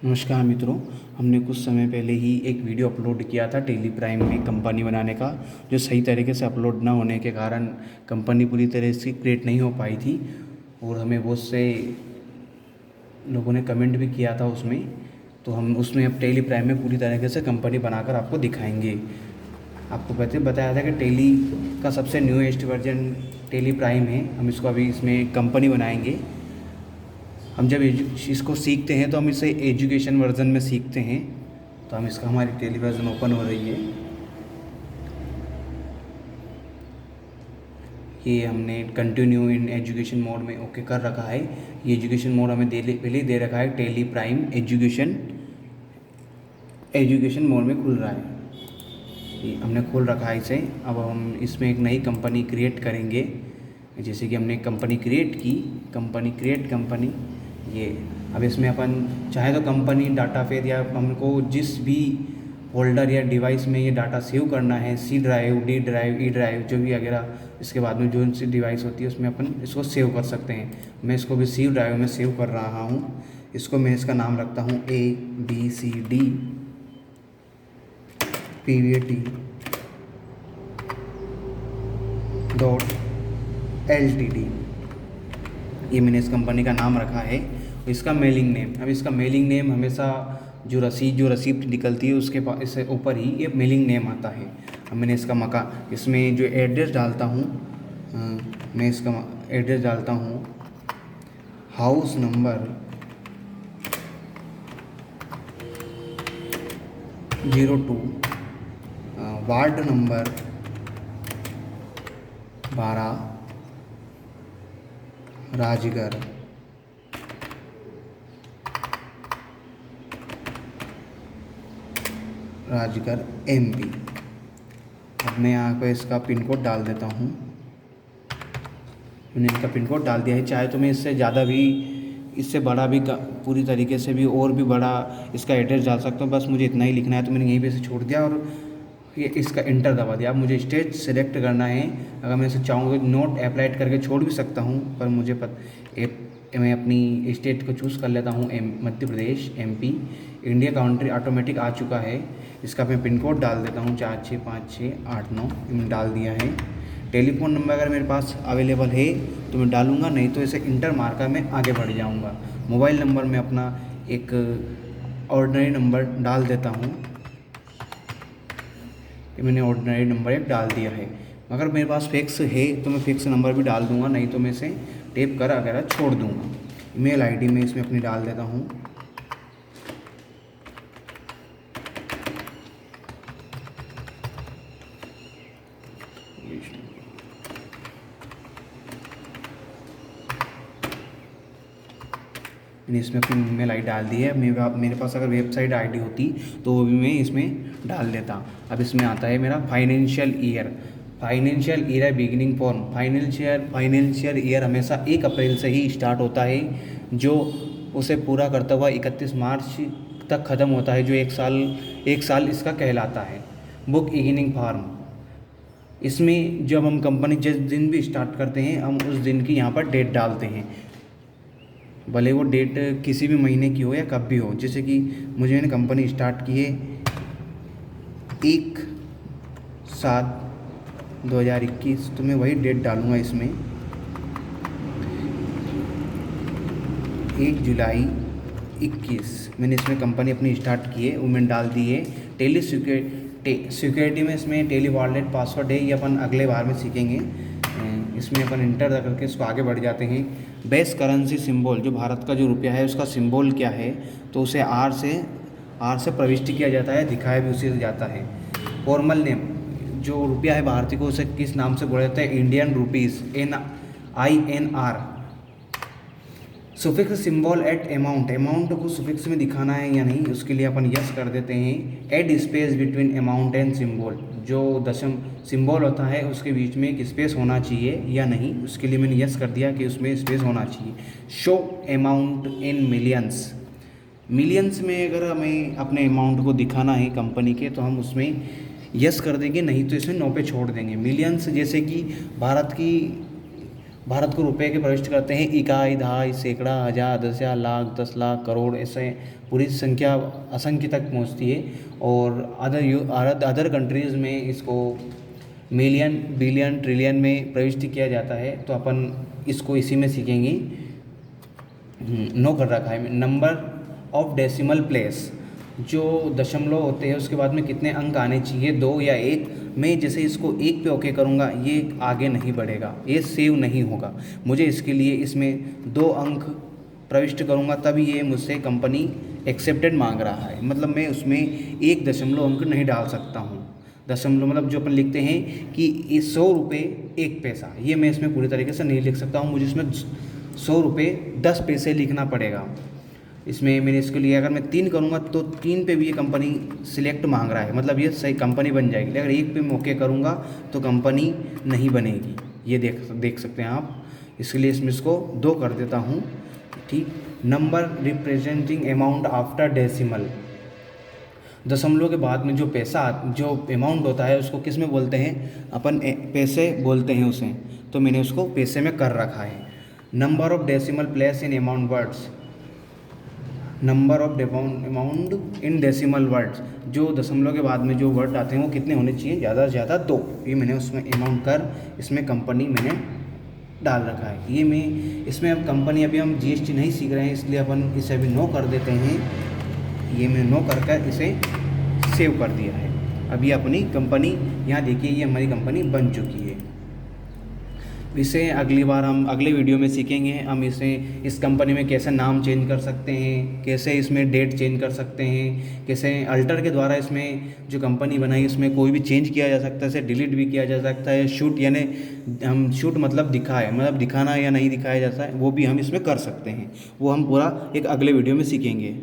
नमस्कार मित्रों। हमने कुछ समय पहले ही एक वीडियो अपलोड किया था टेली प्राइम में कंपनी बनाने का, जो सही तरीके से अपलोड ना होने के कारण कंपनी पूरी तरह से क्रिएट नहीं हो पाई थी और हमें बहुत से लोगों ने कमेंट भी किया था उसमें। तो हम उसमें अब टेली प्राइम में पूरी तरीके से कंपनी बनाकर आपको दिखाएंगे। आपको पहले बताया था कि टेली का सबसे न्यूएस्ट वर्जन टेली प्राइम है। हम इसको अभी इसमें कंपनी बनाएंगे। हम जब इसको सीखते हैं तो हम इसे एजुकेशन वर्जन में सीखते हैं। तो हम इसका हमारी टेली वर्जन ओपन हो रही है। ये हमने कंटिन्यू इन एजुकेशन मोड में ओके कर रखा है। ये एजुकेशन मोड हमें पहले दे रखा है, टेली प्राइम एजुकेशन मोड में खुल रहा है। ये हमने खोल रखा है इसे। अब हम इसमें एक नई कंपनी क्रिएट करेंगे। जैसे कि हमने कंपनी क्रिएट की, कंपनी ये। अब इसमें अपन चाहे तो कंपनी डाटा फेद या हमको जिस भी फोल्डर या डिवाइस में ये डाटा सेव करना है, C drive, D drive, E drive, जो भी वगैरह इसके बाद में जो सी डिवाइस होती है उसमें अपन इसको सेव कर सकते हैं। मैं इसको भी सी ड्राइव में सेव कर रहा हूँ। इसको मैं इसका नाम रखता हूँ ABCD PVT.LTD। ये मैंने इस कंपनी का नाम रखा है। इसका मेलिंग नेम, अब इसका मेलिंग नेम हमेशा जो रसीद निकलती है उसके पास इससे ऊपर ही ये मेलिंग नेम आता है। अब मैंने इसका इसमें जो एड्रेस डालता हूँ, मैं इसका एड्रेस डालता हूँ house number 02, ward number 12, Rajgarh MP। अब मैं यहाँ पे इसका पिन कोड डाल देता हूँ। मैंने इसका पिन कोड डाल दिया है। चाहे तो मैं इससे ज़्यादा भी, इससे बड़ा भी, पूरी तरीके से भी और भी बड़ा इसका एड्रेस डाल सकता हूँ। बस मुझे इतना ही लिखना है तो मैंने यहीं पे इसे छोड़ दिया और ये इसका इंटर दबा दिया। अब मुझे स्टेट सेलेक्ट करना है। अगर मैं इसे चाहूँगा तो नोट अप्लाइड करके छोड़ भी सकता हूँ, पर मैं अपनी स्टेट को चूज़ कर लेता हूँ, Madhya Pradesh MP। India country automatic आ चुका है। इसका मैं पिन कोड डाल देता हूँ 465689। मैंने डाल दिया है। टेलीफोन नंबर अगर मेरे पास अवेलेबल है तो मैं डालूँगा, नहीं तो इसे इंटर मारकर मैं आगे बढ़ जाऊँगा। मोबाइल नंबर में अपना एक ऑर्डिनरी नंबर डाल देता हूँ। मैंने ऑर्डिनरी नंबर एक डाल दिया है। अगर मेरे पास फिक्स है तो मैं फिक्स नंबर भी डाल दूंगा, नहीं तो मैं इसे टेप कर वगैरह छोड़ दूंगा। ईमेल ID में इसमें अपनी डाल देता हूँ। मैंने इसमें अपनी ईमेल ID डाल दी है। मेरे पास अगर वेबसाइट ID होती तो वो भी मैं इसमें डाल देता। अब इसमें आता है मेरा फाइनेंशियल ईयर है बिगिनिंग फॉर्म। फाइनेंशियल ईयर हमेशा 1 अप्रैल से ही स्टार्ट होता है, जो उसे पूरा करता हुआ 31 मार्च तक ख़त्म होता है, जो एक साल इसका कहलाता है। बुक इगिनिंग फॉर्म, इसमें जब हम कंपनी जिस दिन भी स्टार्ट करते हैं हम उस दिन की यहाँ पर डेट डालते हैं, भले वो डेट किसी भी महीने की हो या कब भी हो। जैसे कि मैंने कंपनी स्टार्ट की है 1/7/2021, तो मैं वही डेट डालूँगा इसमें। 1 जुलाई 21 मैंने इसमें कंपनी अपनी स्टार्ट की है, वो मैंने डाल दी है। टेली सिक्योरिटी में इसमें टेली वॉलेट पासवर्ड है, ये अपन अगले बार में सीखेंगे। इसमें अपन इंटर करके इसको आगे बढ़ जाते हैं। बेस करेंसी सिंबल, जो भारत का जो रुपया है उसका सिंबल क्या है, तो उसे R से प्रविष्ट किया जाता है, दिखाया भी उसी से जाता है। फॉर्मल नेम, जो रुपया है भारतीय को उसे किस नाम से बोला जाता है, Indian rupees, INR। Suffix symbol at amount को सुफिक्स में दिखाना है या नहीं, उसके लिए अपन यस कर देते हैं। Add space between amount and symbol, जो दशम सिंबल होता है उसके बीच में एक स्पेस होना चाहिए या नहीं, उसके लिए मैंने यस कर दिया कि उसमें स्पेस होना चाहिए। शो अमाउंट इन मिलियंस में अगर हमें अपने अमाउंट को दिखाना है कंपनी के, तो हम उसमें यस कर देंगे, नहीं तो इसमें 9 पे छोड़ देंगे। मिलियंस, जैसे कि भारत की भारत को रुपए के प्रविष्ट करते हैं इकाई, दहाई, सैकड़ा, हज़ार, 10,000, लाख, 10 लाख, करोड़, ऐसे पूरी संख्या असंख्य तक पहुंचती है। और अदर कंट्रीज़ में इसको मिलियन, बिलियन, ट्रिलियन में प्रविष्ट किया जाता है। तो अपन इसको इसी में सीखेंगे। नो कर रखा है नंबर ऑफ डेसिमल प्लेस, जो दशमलव होते हैं उसके बाद में कितने अंक आने चाहिए, 2 या 1। मैं जैसे इसको 1 पे ओके करूँगा ये आगे नहीं बढ़ेगा, ये सेव नहीं होगा। मुझे इसके लिए इसमें 2 अंक प्रविष्ट करूँगा तभी ये मुझसे कंपनी एक्सेप्टेड मांग रहा है। मतलब मैं उसमें 1 दशमलव अंक नहीं डाल सकता हूँ। दशमलव मतलब जो अपन लिखते हैं कि 100 रुपये 1 पैसा, ये मैं इसमें पूरी तरीके से नहीं लिख सकता हूँ। मुझे इसमें 100 रुपये 10 पैसे लिखना पड़ेगा। इसमें मैंने इसके लिए अगर मैं 3 करूँगा तो 3 पे भी ये कंपनी सिलेक्ट मांग रहा है, मतलब ये सही कंपनी बन जाएगी। अगर 1 पे मैं ओके करूँगा तो कंपनी नहीं बनेगी। ये देख सकते हैं आप। इसके लिए इसमें इसको 2 कर देता हूँ। ठीक। Number representing amount after decimal, दशमलव के बाद में जो अमाउंट होता है उसको किस में बोलते हैं, अपन पैसे बोलते हैं उसे। तो मैंने उसको पैसे में कर रखा है। Number of decimal place in amount words, number of amount in decimal words, जो दशमलव के बाद में जो वर्ड आते हैं वो कितने होने चाहिए, ज़्यादा से ज़्यादा 2। ये मैंने उसमें अमाउंट कर इसमें कंपनी मैंने डाल रखा है। ये मैं इसमें अब कंपनी, अभी हम जीएसटी नहीं सीख रहे हैं इसलिए अपन इसे अभी नो कर देते हैं। ये मैं नो कर इसे सेव कर दिया है। अभी अपनी कंपनी यहाँ देखिए, ये हमारी कंपनी बन चुकी है। इसे अगली बार हम अगले वीडियो में सीखेंगे। हम इस कंपनी में कैसे नाम चेंज कर सकते हैं, कैसे इसमें डेट चेंज कर सकते हैं, कैसे अल्टर के द्वारा इसमें जो कंपनी बनाई उसमें कोई भी चेंज किया जा सकता है, इसे डिलीट भी किया जा सकता है। शूट यानी हम शूट मतलब दिखाए, मतलब दिखाना या नहीं दिखाया जाता है, वो भी हम इसमें कर सकते हैं। वो हम पूरा एक अगले वीडियो में सीखेंगे।